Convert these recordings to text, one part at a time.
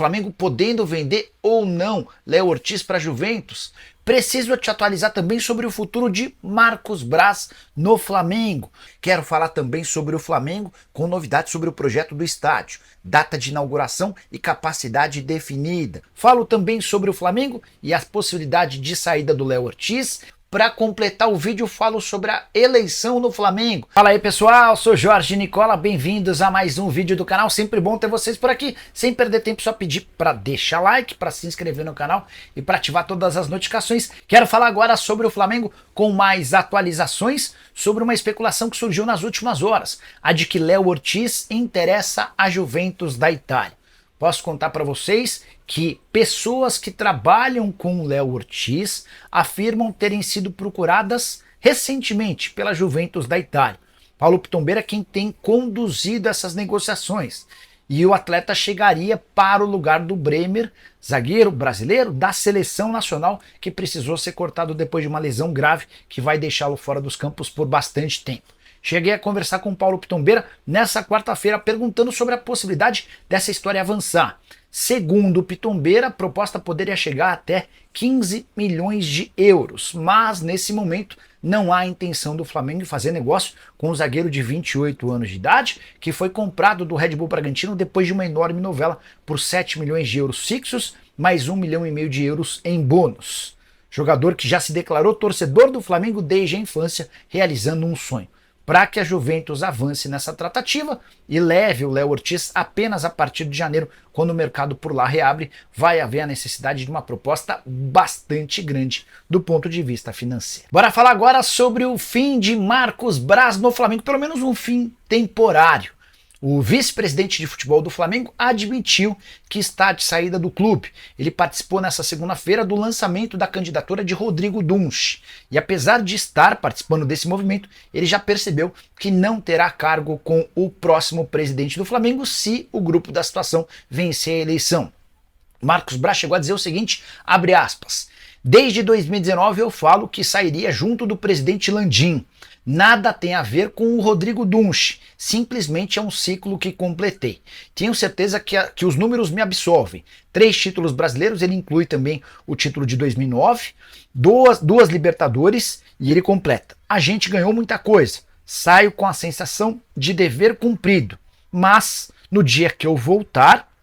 Flamengo podendo vender ou não Léo Ortiz para Juventus. Preciso te atualizar também sobre o futuro de Marcos Braz no Flamengo. Quero falar também sobre o Flamengo com novidades sobre o projeto do estádio, data de inauguração e capacidade definida. Falo também sobre o Flamengo e a possibilidade de saída do Léo Ortiz. Para completar o vídeo, falo sobre a eleição no Flamengo. Fala aí, pessoal, sou Jorge Nicola, bem-vindos a mais um vídeo do canal. Sempre bom ter vocês por aqui. Sem perder tempo, só pedir para deixar like, para se inscrever no canal e para ativar todas as notificações. Quero falar agora sobre o Flamengo com mais atualizações sobre uma especulação que surgiu nas últimas horas, a de que Léo Ortiz interessa a Juventus da Itália. Posso contar para vocês que pessoas que trabalham com o Léo Ortiz afirmam terem sido procuradas recentemente pela Juventus da Itália. Paulo Pitombeira é quem tem conduzido essas negociações. E o atleta chegaria para o lugar do Bremer, zagueiro brasileiro da seleção nacional, que precisou ser cortado depois de uma lesão grave que vai deixá-lo fora dos campos por bastante tempo. Cheguei a conversar com o Paulo Pitombeira nessa quarta-feira perguntando sobre a possibilidade dessa história avançar. Segundo o Pitombeira, a proposta poderia chegar até 15 milhões de euros, mas nesse momento não há intenção do Flamengo em fazer negócio com o zagueiro de 28 anos de idade, que foi comprado do Red Bull Bragantino depois de uma enorme novela por 7 milhões de euros fixos, mais 1,5 milhão de euros em bônus. Jogador que já se declarou torcedor do Flamengo desde a infância, realizando um sonho. Para que a Juventus avance nessa tratativa e leve o Léo Ortiz apenas a partir de janeiro, quando o mercado por lá reabre, vai haver a necessidade de uma proposta bastante grande do ponto de vista financeiro. Bora falar agora sobre o fim de Marcos Braz no Flamengo, pelo menos um fim temporário. O vice-presidente de futebol do Flamengo admitiu que está de saída do clube. Ele participou nessa segunda-feira do lançamento da candidatura de Rodrigo Dunsch. E apesar de estar participando desse movimento, ele já percebeu que não terá cargo com o próximo presidente do Flamengo se o grupo da situação vencer a eleição. Marcos Braz chegou a dizer o seguinte, abre aspas, desde 2019 eu falo que sairia junto do presidente Landim. Nada tem a ver com o Rodrigo Dunsch, simplesmente é um ciclo que completei. Tenho certeza que os números me absolvem. 3 títulos brasileiros, ele inclui também o título de 2009, duas Libertadores e ele completa. A gente ganhou muita coisa, saio com a sensação de dever cumprido, mas no dia que eu voltar,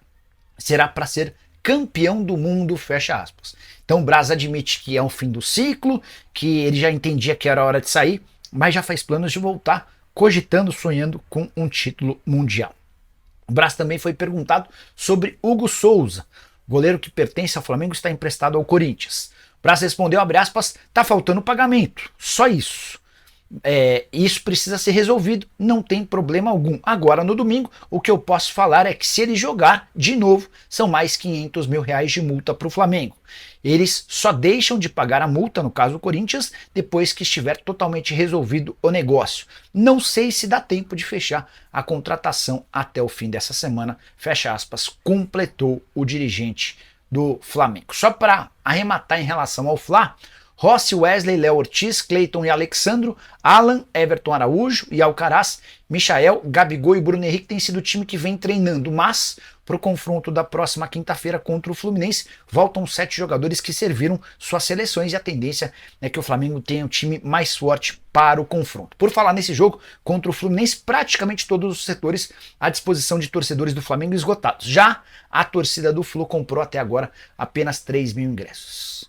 será para ser campeão do mundo, fecha aspas. Então o Braz admite que é o fim do ciclo, que ele já entendia que era hora de sair, mas já faz planos de voltar, cogitando, sonhando com um título mundial. O Braz também foi perguntado sobre Hugo Souza, goleiro que pertence ao Flamengo, está emprestado ao Corinthians. O Braz respondeu, abre aspas, tá faltando pagamento, só isso. Isso precisa ser resolvido, não tem problema algum. Agora no domingo, o que eu posso falar é que se ele jogar de novo, são mais 500 mil reais de multa para o Flamengo. Eles só deixam de pagar a multa, no caso do Corinthians, depois que estiver totalmente resolvido o negócio. Não sei se dá tempo de fechar a contratação até o fim dessa semana, fecha aspas, completou o dirigente do Flamengo. Só para arrematar em relação ao Fla, Rossi, Wesley, Léo Ortiz, Cleiton e Alexandro, Alan, Everton Araújo e Alcaraz, Michael, Gabigol e Bruno Henrique têm sido o time que vem treinando, mas para o confronto da próxima quinta-feira contra o Fluminense, voltam 7 jogadores que serviram suas seleções e a tendência é que o Flamengo tenha um time mais forte para o confronto. Por falar nesse jogo contra o Fluminense, praticamente todos os setores à disposição de torcedores do Flamengo esgotados. Já a torcida do Flu comprou até agora apenas 3 mil ingressos.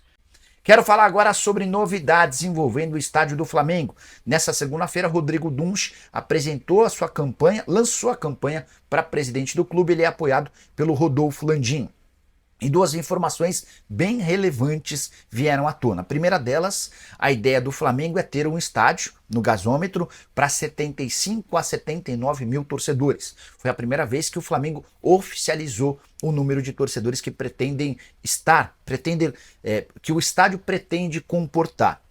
Quero falar agora sobre novidades envolvendo o estádio do Flamengo. Nessa segunda-feira, Rodrigo Dunsch apresentou a sua campanha, lançou a campanha para presidente do clube. Ele é apoiado pelo Rodolfo Landim. E 2 informações bem relevantes vieram à tona. A primeira delas, a ideia do Flamengo é ter um estádio no gasômetro para 75 a 79 mil torcedores. Foi a primeira vez que o Flamengo oficializou o número de torcedores que que o estádio pretende comportar.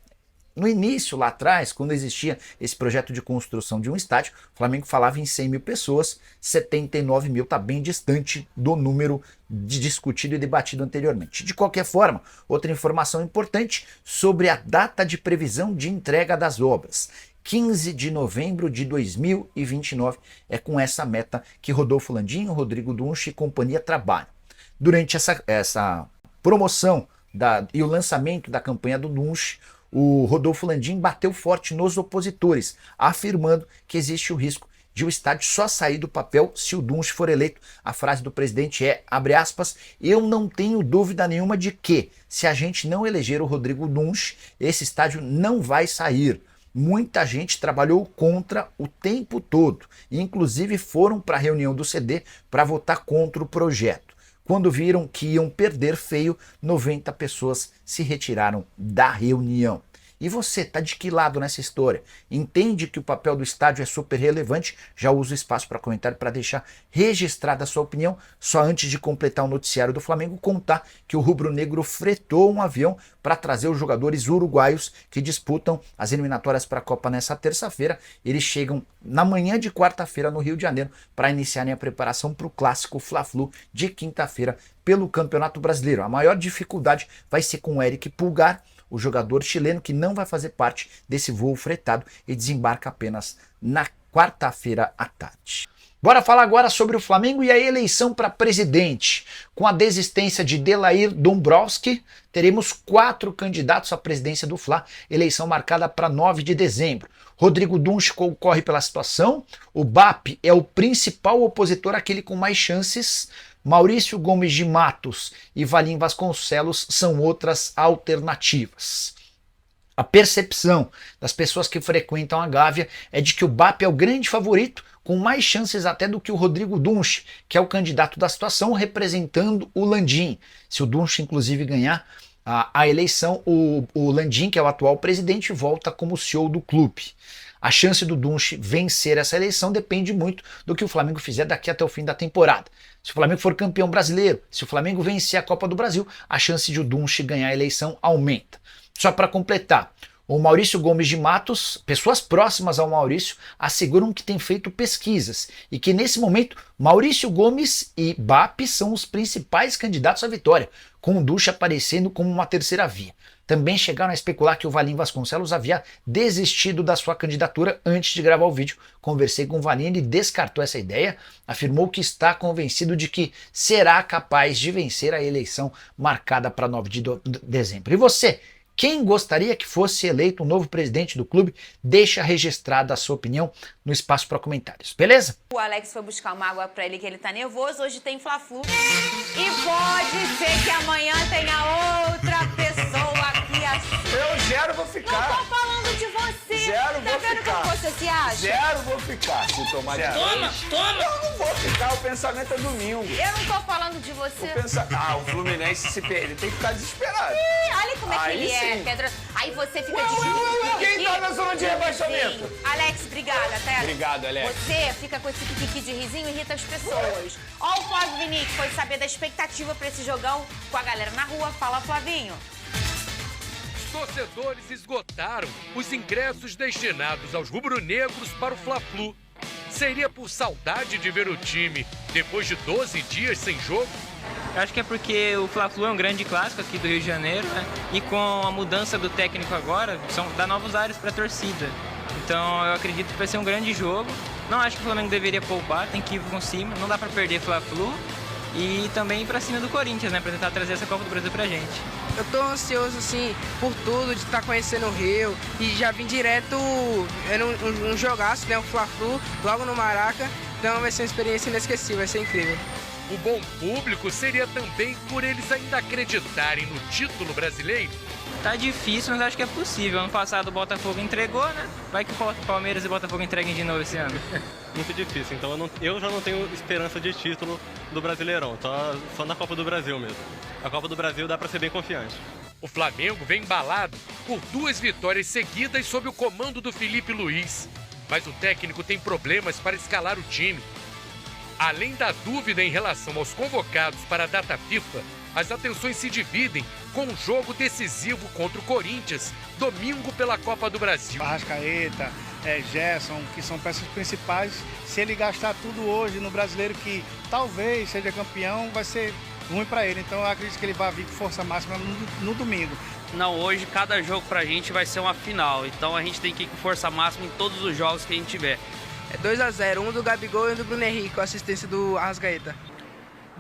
No início, lá atrás, quando existia esse projeto de construção de um estádio, o Flamengo falava em 100 mil pessoas, 79 mil está bem distante do número discutido e debatido anteriormente. De qualquer forma, outra informação importante sobre a data de previsão de entrega das obras. 15 de novembro de 2029 é com essa meta que Rodolfo Landim, Rodrigo Dunsch e companhia trabalham. Durante essa promoção e o lançamento da campanha do Dunche, o Rodolfo Landim bateu forte nos opositores, afirmando que existe o risco de o estádio só sair do papel se o Dunche for eleito. A frase do presidente é, abre aspas, eu não tenho dúvida nenhuma de que, se a gente não eleger o Rodrigo Dunche, esse estádio não vai sair. Muita gente trabalhou contra o tempo todo, inclusive foram para a reunião do CD para votar contra o projeto. Quando viram que iam perder feio, 90 pessoas se retiraram da reunião. E você, tá de que lado nessa história? Entende que o papel do estádio é super relevante? Já uso o espaço para comentário para deixar registrada a sua opinião. Só antes de completar o noticiário do Flamengo, contar que o rubro-negro fretou um avião para trazer os jogadores uruguaios que disputam as eliminatórias para a Copa nessa terça-feira. Eles chegam na manhã de quarta-feira no Rio de Janeiro para iniciarem a preparação para o clássico Fla-Flu de quinta-feira pelo Campeonato Brasileiro. A maior dificuldade vai ser com o Eric Pulgar, o jogador chileno que não vai fazer parte desse voo fretado e desembarca apenas na quarta-feira à tarde. Bora falar agora sobre o Flamengo e a eleição para presidente. Com a desistência de Delair Dombrowski, teremos 4 candidatos à presidência do Fla, eleição marcada para 9 de dezembro. Rodrigo Dunche concorre pela situação, o BAP é o principal opositor, aquele com mais chances. Maurício Gomes de Matos e Valim Vasconcelos são outras alternativas. A percepção das pessoas que frequentam a Gávea é de que o BAP é o grande favorito, com mais chances até do que o Rodrigo Dunche, que é o candidato da situação, representando o Landim. Se o Dunche, inclusive, ganhar a eleição, o Landim, que é o atual presidente, volta como CEO do clube. A chance do Dunche vencer essa eleição depende muito do que o Flamengo fizer daqui até o fim da temporada. Se o Flamengo for campeão brasileiro, se o Flamengo vencer a Copa do Brasil, a chance de o Dunche ganhar a eleição aumenta. Só para completar, o Maurício Gomes de Matos, pessoas próximas ao Maurício, asseguram que tem feito pesquisas e que nesse momento Maurício Gomes e BAP são os principais candidatos à vitória, com o Dunche aparecendo como uma terceira via. Também chegaram a especular que o Valim Vasconcelos havia desistido da sua candidatura antes de gravar o vídeo. Conversei com o Valim, ele descartou essa ideia, afirmou que está convencido de que será capaz de vencer a eleição marcada para 9 de dezembro. E você? Quem gostaria que fosse eleito um novo presidente do clube? Deixa registrada a sua opinião no espaço para comentários, beleza? O Alex foi buscar uma água pra ele que ele tá nervoso, hoje tem Fla-Flu. E pode ser que amanhã tenha outra pessoa aqui assim. Eu zero vou ficar. Não tô falando de você. Zero tá vou vendo ficar. como você se acha? Zero vou ficar. Se tomar de Toma! Eu não vou ficar, o pensamento é domingo. Eu não tô falando de você. O Fluminense se perder, tem que ficar desesperado. Olha como é que Aí ele é, sim. Pedro. Aí você fica Quem tá na zona de rebaixamento? Sim. Alex, obrigada, tá? Obrigado, Alex. Você fica com esse pique de risinho e irrita as pessoas. Ó, o Flávio Vinic foi saber da expectativa pra esse jogão com a galera na rua. Fala, Flavinho. Os torcedores esgotaram os ingressos destinados aos rubro-negros para o Fla-Flu. Seria por saudade de ver o time depois de 12 dias sem jogo? Eu acho que é porque o Fla-Flu é um grande clássico aqui do Rio de Janeiro, né? E com a mudança do técnico agora, dá novos ares para a torcida. Então eu acredito que vai ser um grande jogo. Não acho que o Flamengo deveria poupar, tem que ir com cima, não dá para perder Fla-Flu. E também ir pra cima do Corinthians, né? Pra tentar trazer essa Copa do Brasil pra gente. Eu tô ansioso, assim, por tudo, de estar conhecendo o Rio. E já vim direto um jogaço, né? O Fla-Flu, logo no Maraca. Então vai ser uma experiência inesquecível, vai ser incrível. O bom público seria também por eles ainda acreditarem no título brasileiro? Tá difícil, mas acho que é possível. Ano passado o Botafogo entregou, né? Vai que o Palmeiras e o Botafogo entreguem de novo esse ano. Muito difícil, então eu já não tenho esperança de título do Brasileirão, só na Copa do Brasil mesmo. A Copa do Brasil dá para ser bem confiante. O Flamengo vem embalado por 2 vitórias seguidas sob o comando do Felipe Luiz. Mas o técnico tem problemas para escalar o time. Além da dúvida em relação aos convocados para a data FIFA, as atenções se dividem com um jogo decisivo contra o Corinthians, domingo pela Copa do Brasil. Arrascaeta, Gerson, que são peças principais. Se ele gastar tudo hoje no Brasileiro, que talvez seja campeão, vai ser ruim para ele. Então eu acredito que ele vai vir com força máxima no domingo. Não, hoje cada jogo pra gente vai ser uma final, então a gente tem que ir com força máxima em todos os jogos que a gente tiver. É 2-0, um do Gabigol e um do Bruno Henrique, com a assistência do Arrascaeta.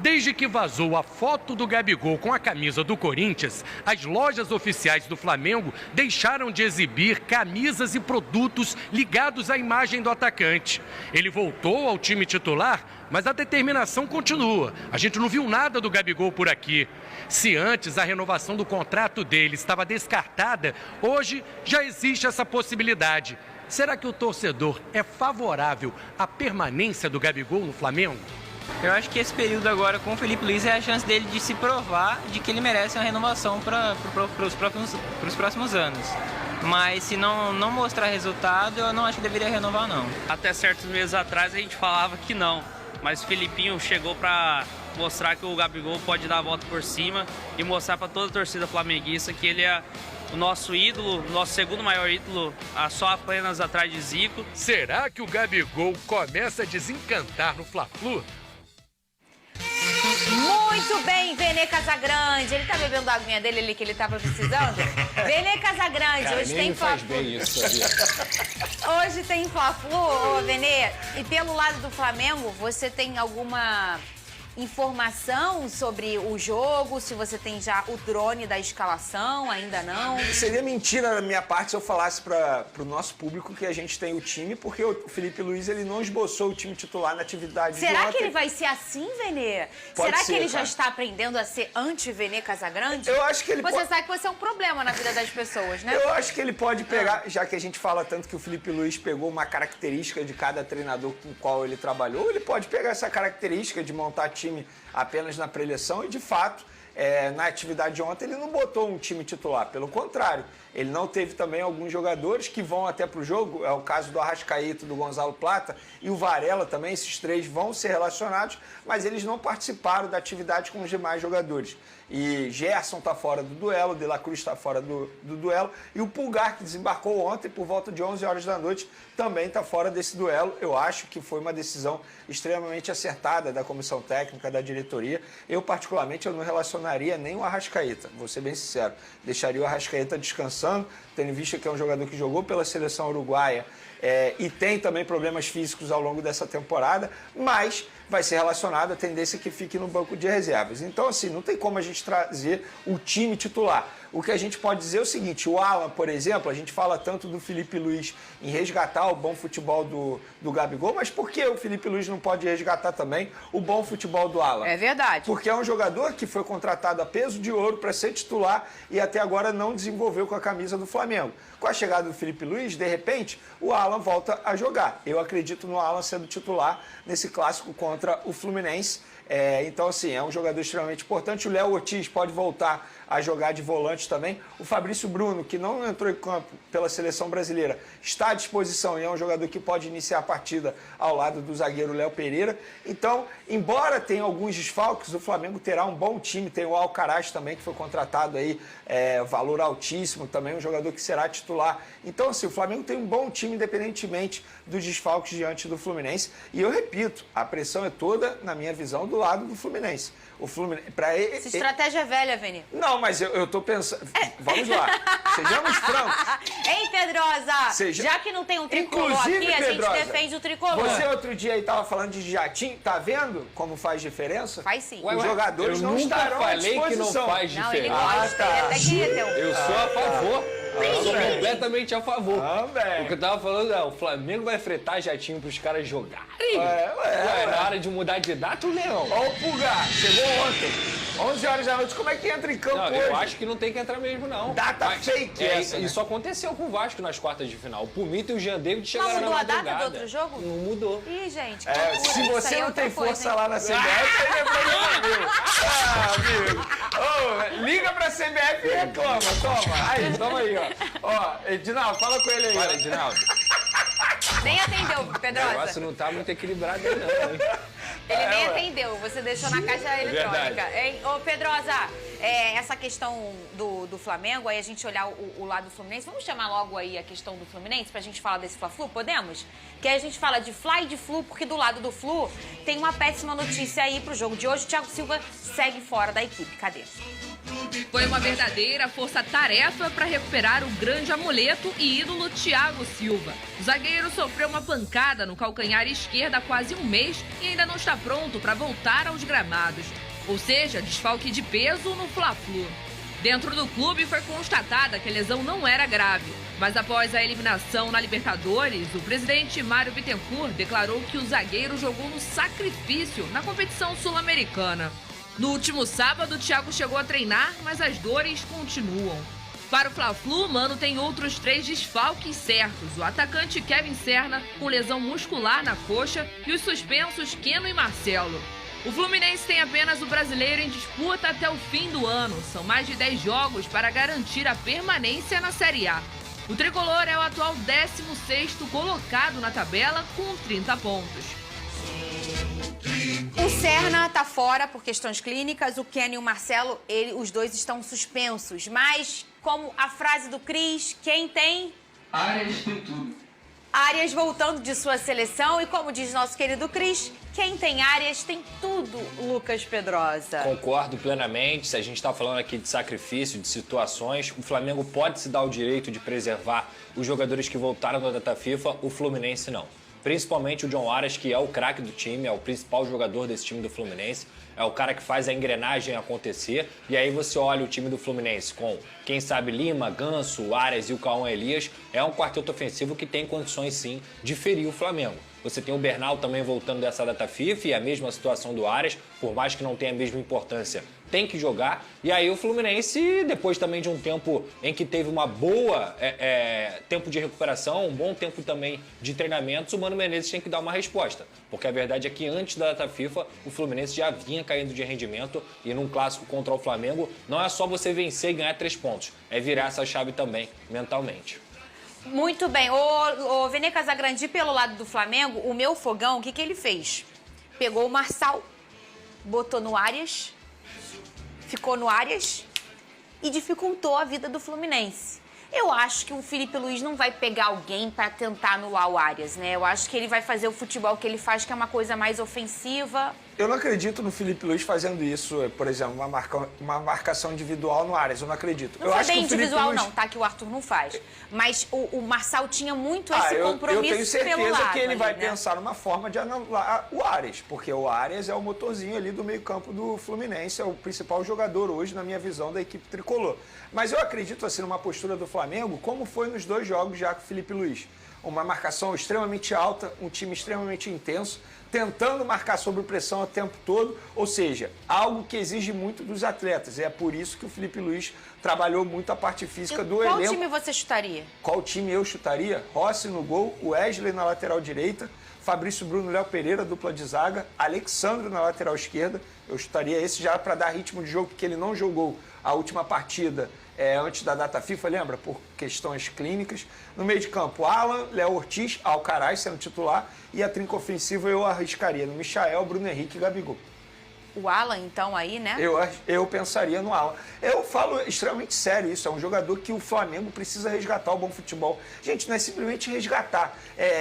Desde que vazou a foto do Gabigol com a camisa do Corinthians, as lojas oficiais do Flamengo deixaram de exibir camisas e produtos ligados à imagem do atacante. Ele voltou ao time titular, mas a determinação continua. A gente não viu nada do Gabigol por aqui. Se antes a renovação do contrato dele estava descartada, hoje já existe essa possibilidade. Será que o torcedor é favorável à permanência do Gabigol no Flamengo? Eu acho que esse período agora com o Felipe Luiz é a chance dele de se provar de que ele merece uma renovação para os próximos anos. Mas se não mostrar resultado, eu não acho que deveria renovar, não. Até certos meses atrás a gente falava que não, mas o Felipinho chegou para mostrar que o Gabigol pode dar a volta por cima e mostrar para toda a torcida flamenguista que ele é o nosso ídolo, nosso segundo maior ídolo, só apenas atrás de Zico. Será que o Gabigol começa a desencantar no Fla-Flu? Muito bem, Vene Casagrande. Ele tá bebendo a aguinha dele ali que ele tava precisando? Vene Casagrande, Cara, hoje nem tem me faz Fla-Flu. bem isso, sabia? Hoje tem Fla-Flu, ô Vene. E pelo lado do Flamengo, você tem alguma informação sobre o jogo? Se você tem já o drone da escalação, ainda não? Seria mentira da minha parte se eu falasse para o nosso público que a gente tem o time, porque o Felipe Luiz ele não esboçou o time titular na atividade de Será ontem. que ele vai ser assim, Vene? Pode Será ser, que ele já cara. está aprendendo a ser anti-Vene Casagrande? Eu acho que ele Você sabe que você é um problema na vida das pessoas, né? Eu acho que ele pode pegar, já que a gente fala tanto que o Felipe Luiz pegou uma característica de cada treinador com o qual ele trabalhou, ele pode pegar essa característica de montar time apenas na preleção e, de fato, na atividade de ontem ele não botou um time titular, pelo contrário, ele não teve também alguns jogadores que vão até para o jogo, é o caso do Arrascaeta, do Gonzalo Plata e o Varela também, esses três vão ser relacionados, mas eles não participaram da atividade com os demais jogadores. E Gerson está fora do duelo, De La Cruz está fora do duelo e o Pulgar, que desembarcou ontem por volta de 11 horas da noite, também está fora desse duelo. Eu acho que foi uma decisão extremamente acertada da comissão técnica, da diretoria. Eu, particularmente, eu não relacionaria nem o Arrascaeta, vou ser bem sincero. Deixaria o Arrascaeta descansando, tendo visto que é um jogador que jogou pela seleção uruguaia e tem também problemas físicos ao longo dessa temporada, mas vai ser relacionado, a tendência é que fique no banco de reservas. Então, assim, não tem como a gente trazer o time titular. O que a gente pode dizer é o seguinte, o Alan, por exemplo, a gente fala tanto do Felipe Luiz em resgatar o bom futebol do Gabigol, mas por que o Felipe Luiz não pode resgatar também o bom futebol do Alan? É verdade. Porque é um jogador que foi contratado a peso de ouro para ser titular e até agora não desenvolveu com a camisa do Flamengo. Com a chegada do Felipe Luiz, de repente, o Alan volta a jogar. Eu acredito no Alan sendo titular nesse clássico contra o Fluminense. Então, assim, é um jogador extremamente importante. O Léo Ortiz pode voltar a jogar de volante também. O Fabrício Bruno, que não entrou em campo pela seleção brasileira, está à disposição e é um jogador que pode iniciar a partida ao lado do zagueiro Léo Pereira. Então, embora tenha alguns desfalques, o Flamengo terá um bom time. Tem o Alcaraz também, que foi contratado aí, valor altíssimo também, um jogador que será titular. Então, assim, o Flamengo tem um bom time, independentemente dos desfalques diante do Fluminense. E eu repito, a pressão é toda, na minha visão, do lado do Fluminense. O Fluminense, Essa estratégia é velha, Vene. Não, mas eu tô pensando... Vamos lá, sejamos francos. Hein, Pedrosa? Já que não tem um tricolor Inclusive, aqui, Pedrosa, a gente defende o tricolor. Você outro dia aí tava falando de jatinho, tá vendo como faz diferença? Faz sim. Os jogadores não estarão à disposição. Eu nunca falei que não faz Não, ele diferença. gosta, ele até queria ter um. Eu sou a favor. Eu sou completamente a favor. Também. O que eu tava falando é, o Flamengo vai fretar jatinho pros caras jogarem. Ué. Na hora de mudar de data, o Leão. Ó o Pulgar, chegou ontem, 11 horas da noite, como é que entra em campo Não, hoje? eu acho que não tem que entrar mesmo, não. Data fake essa, né? Isso aconteceu com o Vasco nas quartas de final. O Pumita e o Jean David chegaram Mas mudou na a data madrugada. do outro jogo? Não mudou. Ih, gente, que Se loucura. Isso você aí é não outra tem coisa, força hein? lá na CBF, aí é problema meu. Amigo. Ô, liga pra CBF e reclama, toma. Aí, toma aí, ó. Edinaldo, fala com ele aí. Olha, Edinaldo, Nem atendeu, o Pedrosa. negócio não tá muito equilibrado aí, não, hein? Ele nem atendeu, você deixou na caixa eletrônica. Verdade. Hein? Ô, Pedrosa, essa questão do Flamengo, aí a gente olhar o lado do Fluminense, vamos chamar logo aí a questão do Fluminense pra gente falar desse Fla-Flu, podemos? Que aí a gente fala de Fla e de Flu, porque do lado do Flu tem uma péssima notícia aí pro jogo de hoje. O Thiago Silva segue fora da equipe. Cadê? Foi uma verdadeira força-tarefa para recuperar o grande amuleto e ídolo Thiago Silva. O zagueiro sofreu uma pancada no calcanhar esquerdo há quase um mês e ainda não está pronto para voltar aos gramados. Ou seja, desfalque de peso no Fla-Flu. Dentro do clube foi constatada que a lesão não era grave, mas após a eliminação na Libertadores, o presidente Mário Bittencourt declarou que o zagueiro jogou no sacrifício na competição sul-americana. No último sábado, o Thiago chegou a treinar, mas as dores continuam. Para o Fla-Flu, Mano tem outros 3 desfalques certos. O atacante Kevin Serna, com lesão muscular na coxa, e os suspensos Keno e Marcelo. O Fluminense tem apenas o brasileiro em disputa até o fim do ano. São mais de 10 jogos para garantir a permanência na Série A. O tricolor é o atual 16º colocado na tabela com 30 pontos. O Serna tá fora por questões clínicas, o Keno e o Marcelo, os dois estão suspensos. Mas, como a frase do Cris, quem tem? Arias tem tudo. Arias voltando de sua seleção e, como diz nosso querido Cris, quem tem Arias tem tudo, Lucas Pedrosa. Concordo plenamente. Se a gente está falando aqui de sacrifício, de situações, o Flamengo pode se dar o direito de preservar os jogadores que voltaram da data FIFA, o Fluminense não. Principalmente o John Arias, que é o craque do time, é o principal jogador desse time do Fluminense, é o cara que faz a engrenagem acontecer. E aí você olha o time do Fluminense com, quem sabe, Lima, Ganso, Arias e o Cauã Elias, é um quarteto ofensivo que tem condições, sim, de ferir o Flamengo. Você tem o Bernal também voltando dessa data FIFA e a mesma situação do Arias, por mais que não tenha a mesma importância, tem que jogar. E aí o Fluminense, depois também de um tempo em que teve uma boa tempo de recuperação, um bom tempo também de treinamentos, o Mano Menezes tem que dar uma resposta. Porque a verdade é que antes da data FIFA, o Fluminense já vinha caindo de rendimento e num clássico contra o Flamengo, não é só você vencer e ganhar 3 pontos, é virar essa chave também mentalmente. Muito bem. O Vene Casagrande, pelo lado do Flamengo, o meu fogão, o que ele fez? Pegou o Marçal, botou no Arias, ficou no Arias e dificultou a vida do Fluminense. Eu acho que o Felipe Luiz não vai pegar alguém para tentar anular o Arias, né? Eu acho que ele vai fazer o futebol que ele faz, que é uma coisa mais ofensiva. Eu não acredito no Felipe Luiz fazendo isso, por exemplo, uma marcação individual no Arias. Eu não acredito. Não foi bem individual, não, tá? Que o Arthur não faz. Mas o Marçal tinha muito esse compromisso pelo lado. Eu tenho certeza que ele vai né? pensar numa forma de anular o Arias, porque o Arias é o motorzinho ali do meio-campo do Fluminense, é o principal jogador hoje, na minha visão, da equipe tricolor. Mas eu acredito, assim, numa postura do Flamengo, como foi nos 2 jogos já com o Felipe Luiz. Uma marcação extremamente alta, um time extremamente intenso, tentando marcar sob pressão o tempo todo, ou seja, algo que exige muito dos atletas. É por isso que o Felipe Luiz trabalhou muito a parte física do elenco. Qual time você chutaria? Qual time eu chutaria? Rossi no gol, Wesley na lateral direita, Fabrício Bruno, Léo Pereira, dupla de zaga, Alexandre na lateral esquerda. Eu chutaria esse já para dar ritmo de jogo, porque ele não jogou a última partida antes da data FIFA, lembra? Por questões clínicas. No meio de campo, Alan, Léo Ortiz, Alcaraz sendo titular. E a trinca ofensiva eu arriscaria no Michael, Bruno Henrique e Gabigol. O Alan, então, aí, né? Eu pensaria no Alan. Eu falo extremamente sério isso. É um jogador que o Flamengo precisa resgatar o bom futebol. Gente, não é simplesmente resgatar.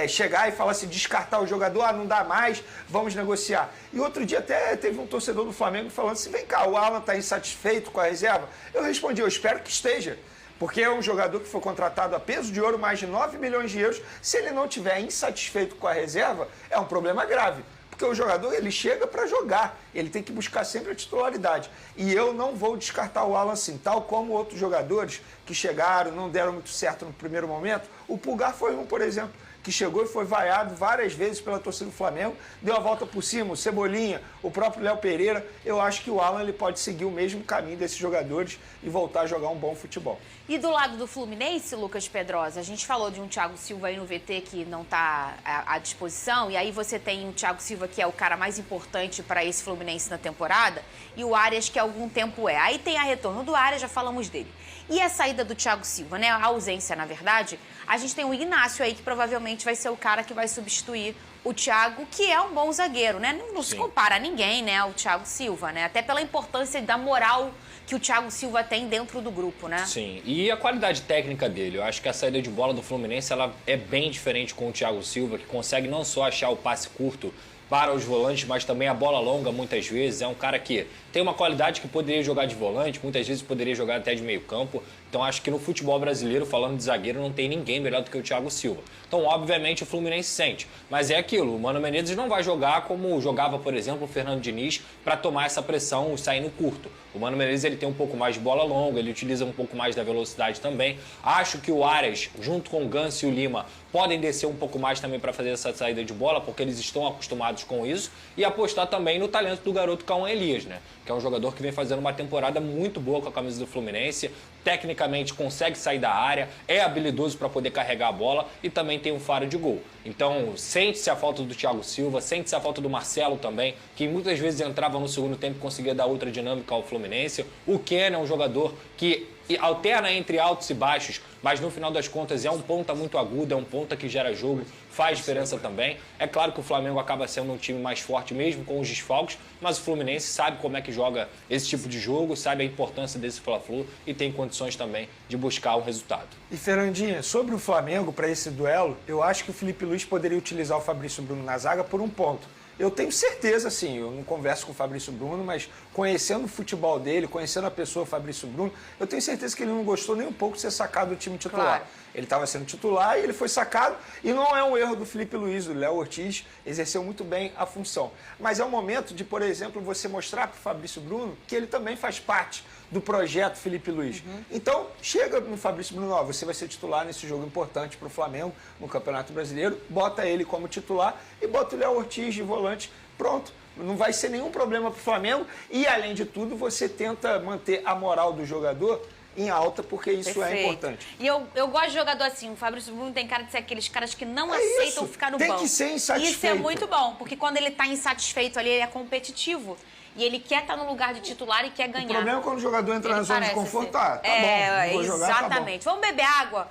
Chegar e falar assim, descartar o jogador, não dá mais, vamos negociar. E outro dia até teve um torcedor do Flamengo falando assim, vem cá, o Alan está insatisfeito com a reserva? Eu respondi, eu espero que esteja. Porque é um jogador que foi contratado a peso de ouro, mais de 9 milhões de euros. Se ele não estiver insatisfeito com a reserva, é um problema grave. Porque o jogador, ele chega para jogar, ele tem que buscar sempre a titularidade. E eu não vou descartar o Alan assim, tal como outros jogadores que chegaram, não deram muito certo no primeiro momento. O Pulgar foi um, por exemplo, que chegou e foi vaiado várias vezes pela torcida do Flamengo, deu a volta por cima, o Cebolinha, o próprio Léo Pereira. Eu acho que o Alan ele pode seguir o mesmo caminho desses jogadores e voltar a jogar um bom futebol. E do lado do Fluminense, Lucas Pedrosa, a gente falou de um Thiago Silva aí no VT que não está à disposição, e aí você tem o Thiago Silva, que é o cara mais importante para esse Fluminense na temporada, e o Arias, que há algum tempo é. Aí tem a retorno do Arias, já falamos dele. E a saída do Thiago Silva, né? A ausência, na verdade, a gente tem o Ignacio aí, que provavelmente vai ser o cara que vai substituir o Thiago, que é um bom zagueiro, né? Não se compara a ninguém, né, o Thiago Silva, né? Até pela importância da moral que o Thiago Silva tem dentro do grupo, né? Sim, e a qualidade técnica dele. Eu acho que a saída de bola do Fluminense ela é bem diferente com o Thiago Silva, que consegue não só achar o passe curto para os volantes, mas também a bola longa muitas vezes. É um cara que tem uma qualidade que poderia jogar de volante, muitas vezes poderia jogar até de meio campo. Então acho que no futebol brasileiro, falando de zagueiro, não tem ninguém melhor do que o Thiago Silva. Então, obviamente, o Fluminense sente. Mas é aquilo, o Mano Menezes não vai jogar como jogava, por exemplo, o Fernando Diniz, para tomar essa pressão saindo curto. O Mano Menezes ele tem um pouco mais de bola longa, ele utiliza um pouco mais da velocidade também. Acho que o Arias, junto com o Ganso e o Lima, podem descer um pouco mais também para fazer essa saída de bola, porque eles estão acostumados com isso. E apostar também no talento do garoto Cauã Elias, né? Que é um jogador que vem fazendo uma temporada muito boa com a camisa do Fluminense. Tecnicamente consegue sair da área, é habilidoso para poder carregar a bola e também tem um faro de gol. Então, sente-se a falta do Thiago Silva, sente-se a falta do Marcelo também, que muitas vezes entrava no segundo tempo e conseguia dar outra dinâmica ao Fluminense. O Ken é um jogador que alterna entre altos e baixos, mas no final das contas é um ponta muito agudo, é um ponta que gera jogo, faz diferença também. É claro que o Flamengo acaba sendo um time mais forte mesmo com os desfalques, mas o Fluminense sabe como é que joga esse tipo de jogo, sabe a importância desse Fla-Flu e tem condições também de buscar o resultado. E Fernandinha, sobre o Flamengo, para esse duelo, eu acho que o Felipe Luiz poderia utilizar o Fabrício Bruno na zaga por um ponto. Eu tenho certeza, assim, eu não converso com o Fabrício Bruno, mas conhecendo o futebol dele, conhecendo a pessoa Fabrício Bruno, eu tenho certeza que ele não gostou nem um pouco de ser sacado do time titular. Claro. Ele estava sendo titular e ele foi sacado, e não é um erro do Felipe Luiz, o Léo Ortiz exerceu muito bem a função. Mas é o momento de, por exemplo, você mostrar para o Fabrício Bruno que ele também faz parte do projeto Felipe Luiz. Então, chega no Fabrício Bruno, ó, você vai ser titular nesse jogo importante para o Flamengo, no Campeonato Brasileiro, bota ele como titular e bota o Léo Ortiz de volante, pronto. Não vai ser nenhum problema para o Flamengo e, além de tudo, você tenta manter a moral do jogador em alta, porque isso é importante. E eu gosto de jogador assim, o Fabrício Bruno tem cara de ser aqueles caras que não aceitam ficar no banco. Tem que ser insatisfeito. Isso é muito bom, porque quando ele está insatisfeito ali, ele é competitivo. E ele quer estar no lugar de titular e quer ganhar. O problema é quando o jogador entra na zona de conforto, tá bom, vou jogar, exatamente. Tá bom. Vamos beber água?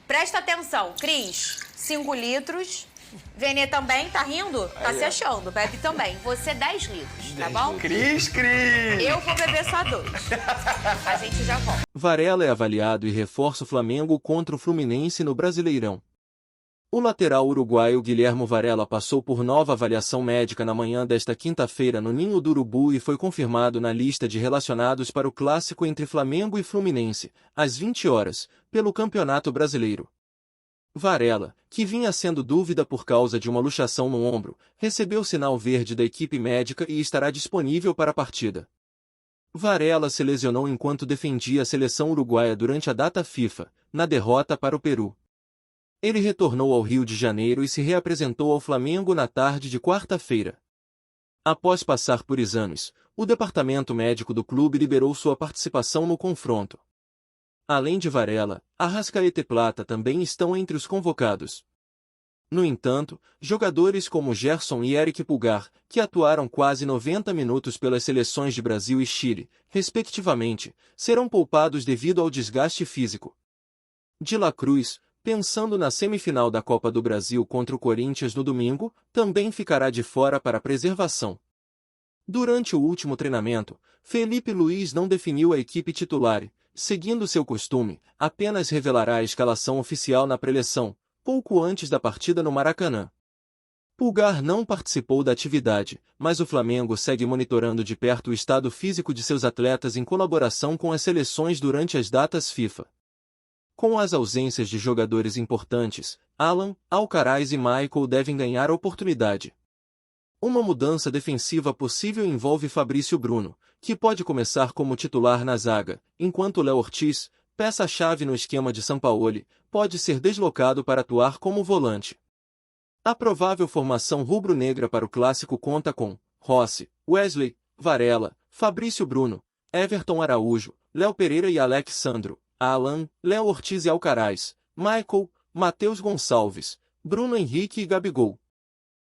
Presta atenção, Cris, 5 litros. Venê também, tá rindo? Tá se achando, bebe também. Você 10 litros, tá bom? Cris! Eu vou beber só 2. A gente já volta. Varela é avaliado e reforça o Flamengo contra o Fluminense no Brasileirão. O lateral uruguaio Guilhermo Varela passou por nova avaliação médica na manhã desta quinta-feira no Ninho do Urubu e foi confirmado na lista de relacionados para o clássico entre Flamengo e Fluminense, às 20 horas, pelo Campeonato Brasileiro. Varela, que vinha sendo dúvida por causa de uma luxação no ombro, recebeu sinal verde da equipe médica e estará disponível para a partida. Varela se lesionou enquanto defendia a seleção uruguaia durante a data FIFA, na derrota para o Peru. Ele retornou ao Rio de Janeiro e se reapresentou ao Flamengo na tarde de quarta-feira. Após passar por exames, o departamento médico do clube liberou sua participação no confronto. Além de Varela, Arrascaeta e Plata também estão entre os convocados. No entanto, jogadores como Gerson e Eric Pulgar, que atuaram quase 90 minutos pelas seleções de Brasil e Chile, respectivamente, serão poupados devido ao desgaste físico. De La Cruz, pensando na semifinal da Copa do Brasil contra o Corinthians no domingo, também ficará de fora para preservação. Durante o último treinamento, Felipe Luiz não definiu a equipe titular e, seguindo seu costume, apenas revelará a escalação oficial na preleção, pouco antes da partida no Maracanã. Pulgar não participou da atividade, mas o Flamengo segue monitorando de perto o estado físico de seus atletas em colaboração com as seleções durante as datas FIFA. Com as ausências de jogadores importantes, Alan, Alcaraz e Michael devem ganhar oportunidade. Uma mudança defensiva possível envolve Fabrício Bruno, que pode começar como titular na zaga, enquanto Léo Ortiz, peça-chave no esquema de Sampaoli, pode ser deslocado para atuar como volante. A provável formação rubro-negra para o clássico conta com Rossi, Wesley, Varela, Fabrício Bruno, Everton Araújo, Léo Pereira e Alex Sandro, Alan, Léo Ortiz e Alcaraz, Michael, Matheus Gonçalves, Bruno Henrique e Gabigol.